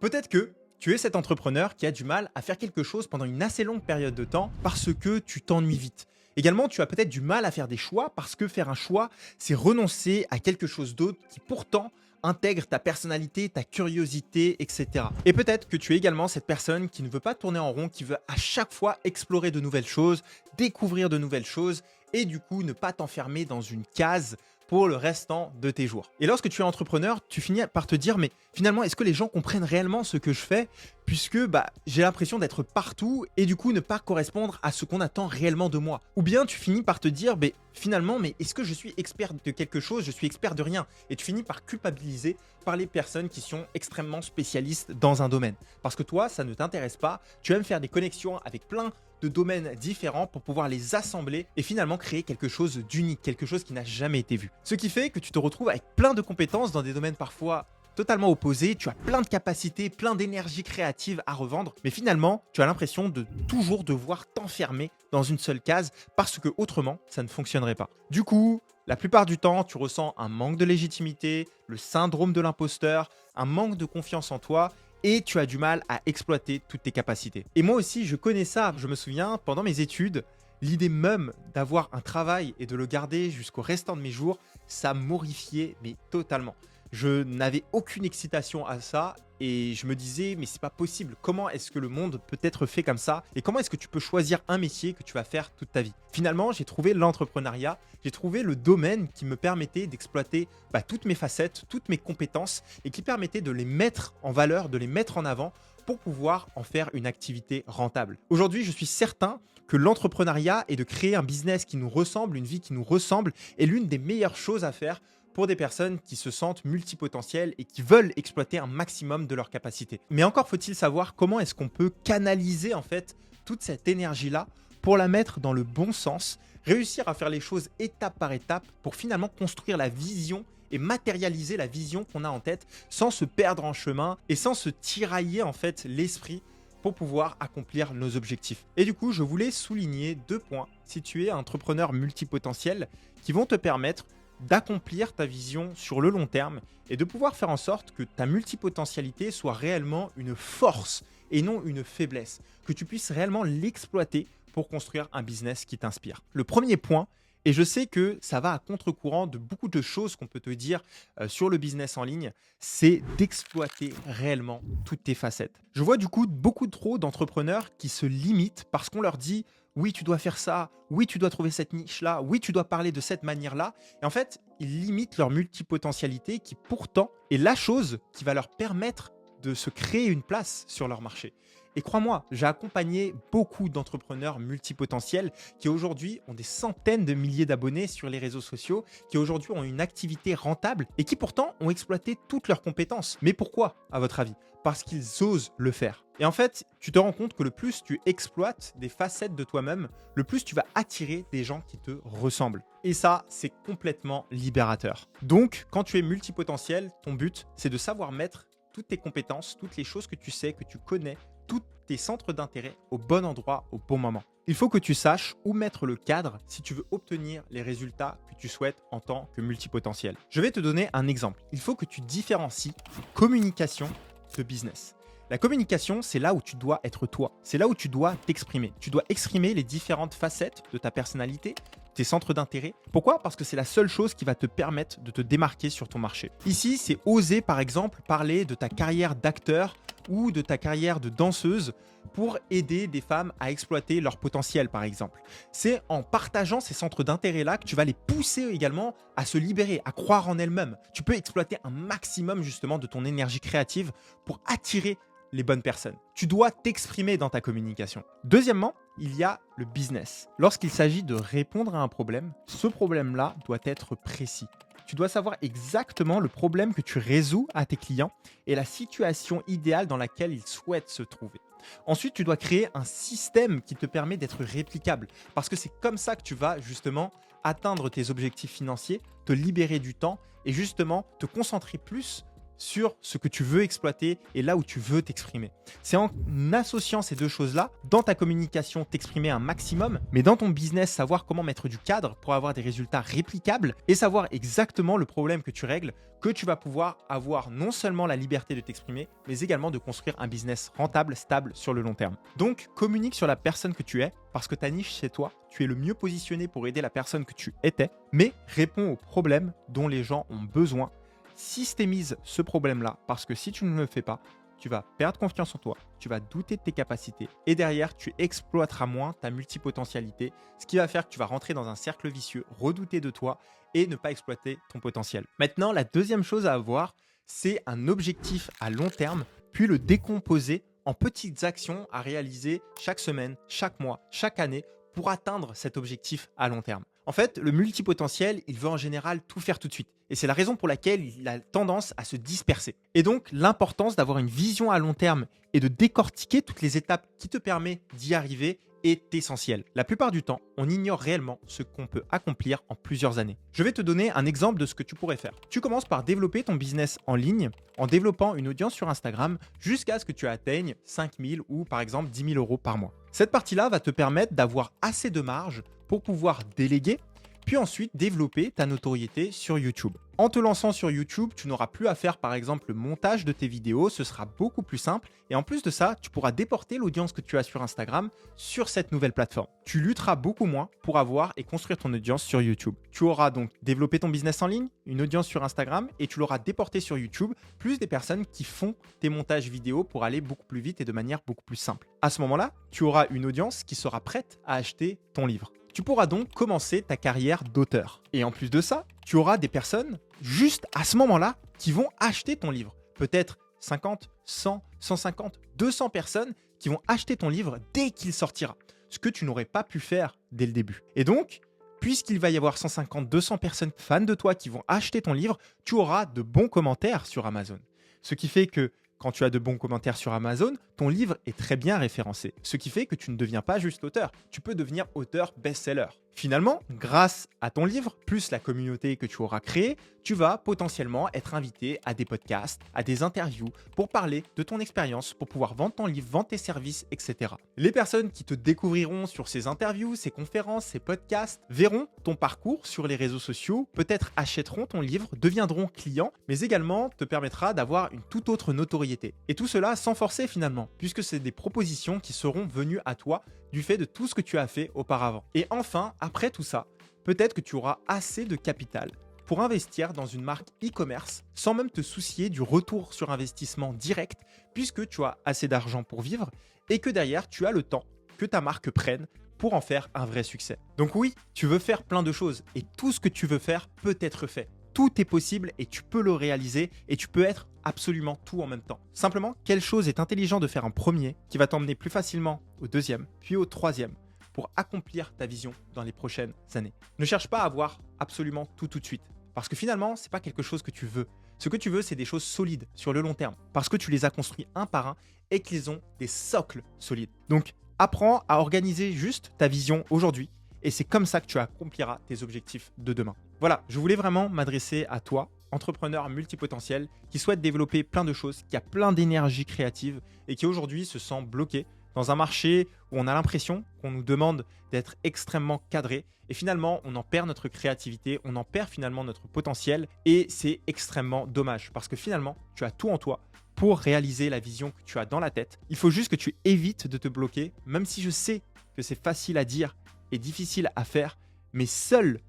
Peut-être que tu es cet entrepreneur qui a du mal à faire quelque chose pendant une assez longue période de temps parce que tu t'ennuies vite. Également, tu as peut-être du mal à faire des choix parce que faire un choix, c'est renoncer à quelque chose d'autre qui pourtant intègre ta personnalité, ta curiosité, etc. Et peut-être que tu es également cette personne qui ne veut pas tourner en rond, qui veut à chaque fois explorer de nouvelles choses, découvrir de nouvelles choses et du coup ne pas t'enfermer dans une case pour le restant de tes jours. Et lorsque tu es entrepreneur, tu finis par te dire, mais finalement, est-ce que les gens comprennent réellement ce que je fais? Puisque j'ai l'impression d'être partout et du coup ne pas correspondre à ce qu'on attend réellement de moi. Ou bien tu finis par te dire, finalement, mais est-ce que je suis expert de quelque chose? Je suis expert de rien. Et tu finis par culpabiliser par les personnes qui sont extrêmement spécialistes dans un domaine. Parce que toi, ça ne t'intéresse pas. Tu aimes faire des connexions avec plein de domaines différents pour pouvoir les assembler et finalement créer quelque chose d'unique, quelque chose qui n'a jamais été vu. Ce qui fait que tu te retrouves avec plein de compétences dans des domaines parfois totalement opposés, tu as plein de capacités, plein d'énergie créative à revendre, mais finalement, tu as l'impression de toujours devoir t'enfermer dans une seule case parce que autrement, ça ne fonctionnerait pas. Du coup, la plupart du temps, tu ressens un manque de légitimité, le syndrome de l'imposteur, un manque de confiance en toi et tu as du mal à exploiter toutes tes capacités. Et moi aussi, je connais ça. Je me souviens, pendant mes études, l'idée même d'avoir un travail et de le garder jusqu'au restant de mes jours, ça m'horrifiait, mais totalement. Je n'avais aucune excitation à ça et je me disais, mais c'est pas possible. Comment est-ce que le monde peut être fait comme ça? Et comment est-ce que tu peux choisir un métier que tu vas faire toute ta vie? Finalement, j'ai trouvé l'entrepreneuriat, j'ai trouvé le domaine qui me permettait d'exploiter toutes mes facettes, toutes mes compétences et qui permettait de les mettre en valeur, de les mettre en avant pour pouvoir en faire une activité rentable. Aujourd'hui, je suis certain que l'entrepreneuriat et de créer un business qui nous ressemble, une vie qui nous ressemble, est l'une des meilleures choses à faire pour des personnes qui se sentent multipotentielles et qui veulent exploiter un maximum de leurs capacités. Mais encore faut-il savoir comment est-ce qu'on peut canaliser en fait toute cette énergie-là pour la mettre dans le bon sens, réussir à faire les choses étape par étape pour finalement construire la vision et matérialiser la vision qu'on a en tête sans se perdre en chemin et sans se tirailler en fait l'esprit pour pouvoir accomplir nos objectifs. Et du coup, je voulais souligner 2 points si tu es un entrepreneur multipotentiel qui vont te permettre d'accomplir ta vision sur le long terme et de pouvoir faire en sorte que ta multipotentialité soit réellement une force et non une faiblesse, que tu puisses réellement l'exploiter pour construire un business qui t'inspire. Le premier point, et je sais que ça va à contre-courant de beaucoup de choses qu'on peut te dire sur le business en ligne, c'est d'exploiter réellement toutes tes facettes. Je vois du coup beaucoup trop d'entrepreneurs qui se limitent parce qu'on leur dit oui, tu dois faire ça, oui, tu dois trouver cette niche-là, oui, tu dois parler de cette manière-là. Et en fait, ils limitent leur multipotentialité qui pourtant est la chose qui va leur permettre de se créer une place sur leur marché. Et crois-moi, j'ai accompagné beaucoup d'entrepreneurs multipotentiels qui aujourd'hui ont des centaines de milliers d'abonnés sur les réseaux sociaux, qui aujourd'hui ont une activité rentable et qui pourtant ont exploité toutes leurs compétences. Mais pourquoi, à votre avis? Parce qu'ils osent le faire. Et en fait, tu te rends compte que le plus tu exploites des facettes de toi-même, le plus tu vas attirer des gens qui te ressemblent. Et ça, c'est complètement libérateur. Donc, quand tu es multipotentiel, ton but, c'est de savoir mettre toutes tes compétences, toutes les choses que tu sais, que tu connais, tous tes centres d'intérêt au bon endroit, au bon moment. Il faut que tu saches où mettre le cadre si tu veux obtenir les résultats que tu souhaites en tant que multipotentiel. Je vais te donner un exemple. Il faut que tu différencies communication de business. La communication, c'est là où tu dois être toi. C'est là où tu dois t'exprimer. Tu dois exprimer les différentes facettes de ta personnalité, tes centres d'intérêt. Pourquoi? Parce que c'est la seule chose qui va te permettre de te démarquer sur ton marché. Ici, c'est oser, par exemple, parler de ta carrière d'acteur ou de ta carrière de danseuse pour aider des femmes à exploiter leur potentiel, par exemple. C'est en partageant ces centres d'intérêt-là que tu vas les pousser également à se libérer, à croire en elles-mêmes. Tu peux exploiter un maximum justement de ton énergie créative pour attirer les bonnes personnes. Tu dois t'exprimer dans ta communication. Deuxièmement, il y a le business. Lorsqu'il s'agit de répondre à un problème, ce problème-là doit être précis. Tu dois savoir exactement le problème que tu résous à tes clients et la situation idéale dans laquelle ils souhaitent se trouver. Ensuite, tu dois créer un système qui te permet d'être réplicable parce que c'est comme ça que tu vas justement atteindre tes objectifs financiers, te libérer du temps et justement te concentrer plus sur ce que tu veux exploiter et là où tu veux t'exprimer. C'est en associant ces deux choses-là, dans ta communication, t'exprimer un maximum, mais dans ton business, savoir comment mettre du cadre pour avoir des résultats réplicables et savoir exactement le problème que tu règles, que tu vas pouvoir avoir non seulement la liberté de t'exprimer, mais également de construire un business rentable, stable sur le long terme. Donc, communique sur la personne que tu es, parce que ta niche, c'est toi. Tu es le mieux positionné pour aider la personne que tu étais, mais réponds aux problèmes dont les gens ont besoin. Systémise ce problème-là, parce que si tu ne le fais pas, tu vas perdre confiance en toi, tu vas douter de tes capacités et derrière, tu exploiteras moins ta multipotentialité, ce qui va faire que tu vas rentrer dans un cercle vicieux, redouter de toi et ne pas exploiter ton potentiel. Maintenant, la deuxième chose à avoir, c'est un objectif à long terme, puis le décomposer en petites actions à réaliser chaque semaine, chaque mois, chaque année pour atteindre cet objectif à long terme. En fait, le multipotentiel, il veut en général tout faire tout de suite. Et c'est la raison pour laquelle il a tendance à se disperser. Et donc, l'importance d'avoir une vision à long terme et de décortiquer toutes les étapes qui te permettent d'y arriver est essentielle. La plupart du temps, on ignore réellement ce qu'on peut accomplir en plusieurs années. Je vais te donner un exemple de ce que tu pourrais faire. Tu commences par développer ton business en ligne en développant une audience sur Instagram jusqu'à ce que tu atteignes 5 000 ou par exemple 10 000 euros par mois. Cette partie-là va te permettre d'avoir assez de marge pour pouvoir déléguer, puis ensuite développer ta notoriété sur YouTube. En te lançant sur YouTube, tu n'auras plus à faire par exemple le montage de tes vidéos, ce sera beaucoup plus simple et en plus de ça, tu pourras déporter l'audience que tu as sur Instagram sur cette nouvelle plateforme. Tu lutteras beaucoup moins pour avoir et construire ton audience sur YouTube. Tu auras donc développé ton business en ligne, une audience sur Instagram et tu l'auras déporté sur YouTube, plus des personnes qui font tes montages vidéo pour aller beaucoup plus vite et de manière beaucoup plus simple. À ce moment-là, tu auras une audience qui sera prête à acheter ton livre. Tu pourras donc commencer ta carrière d'auteur. Et en plus de ça, tu auras des personnes juste à ce moment-là qui vont acheter ton livre. Peut-être 50, 100, 150, 200 personnes qui vont acheter ton livre dès qu'il sortira. Ce que tu n'aurais pas pu faire dès le début. Et donc, puisqu'il va y avoir 150, 200 personnes fans de toi qui vont acheter ton livre, tu auras de bons commentaires sur Amazon. Ce qui fait que quand tu as de bons commentaires sur Amazon, ton livre est très bien référencé. Ce qui fait que tu ne deviens pas juste auteur, tu peux devenir auteur best-seller. Finalement, grâce à ton livre, plus la communauté que tu auras créée, tu vas potentiellement être invité à des podcasts, à des interviews pour parler de ton expérience, pour pouvoir vendre ton livre, vendre tes services, etc. Les personnes qui te découvriront sur ces interviews, ces conférences, ces podcasts, verront ton parcours sur les réseaux sociaux, peut-être achèteront ton livre, deviendront clients, mais également te permettra d'avoir une toute autre notoriété. Et tout cela sans forcer finalement, puisque c'est des propositions qui seront venues à toi du fait de tout ce que tu as fait auparavant. Et enfin, après tout ça, peut-être que tu auras assez de capital pour investir dans une marque e-commerce sans même te soucier du retour sur investissement direct puisque tu as assez d'argent pour vivre et que derrière, tu as le temps que ta marque prenne pour en faire un vrai succès. Donc oui, tu veux faire plein de choses et tout ce que tu veux faire peut être fait. Tout est possible et tu peux le réaliser et tu peux être absolument tout en même temps. Simplement, quelle chose est intelligent de faire un premier qui va t'emmener plus facilement au deuxième, puis au troisième pour accomplir ta vision dans les prochaines années. Ne cherche pas à avoir absolument tout de suite parce que finalement, c'est pas quelque chose que tu veux. Ce que tu veux, c'est des choses solides sur le long terme parce que tu les as construits un par un et qu'ils ont des socles solides. Donc, apprends à organiser juste ta vision aujourd'hui et c'est comme ça que tu accompliras tes objectifs de demain. Voilà, je voulais vraiment m'adresser à toi, entrepreneur multipotentiel, qui souhaite développer plein de choses, qui a plein d'énergie créative et qui aujourd'hui se sent bloqué dans un marché où on a l'impression qu'on nous demande d'être extrêmement cadré et finalement on en perd notre créativité, on en perd finalement notre potentiel et c'est extrêmement dommage parce que finalement tu as tout en toi pour réaliser la vision que tu as dans la tête. Il faut juste que tu évites de te bloquer, même si je sais que c'est facile à dire et difficile à faire, mais seul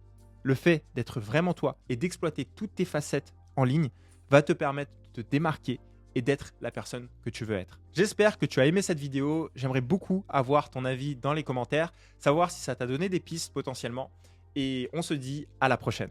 le fait d'être vraiment toi et d'exploiter toutes tes facettes en ligne va te permettre de te démarquer et d'être la personne que tu veux être. J'espère que tu as aimé cette vidéo. J'aimerais beaucoup avoir ton avis dans les commentaires, savoir si ça t'a donné des pistes potentiellement. Et on se dit à la prochaine.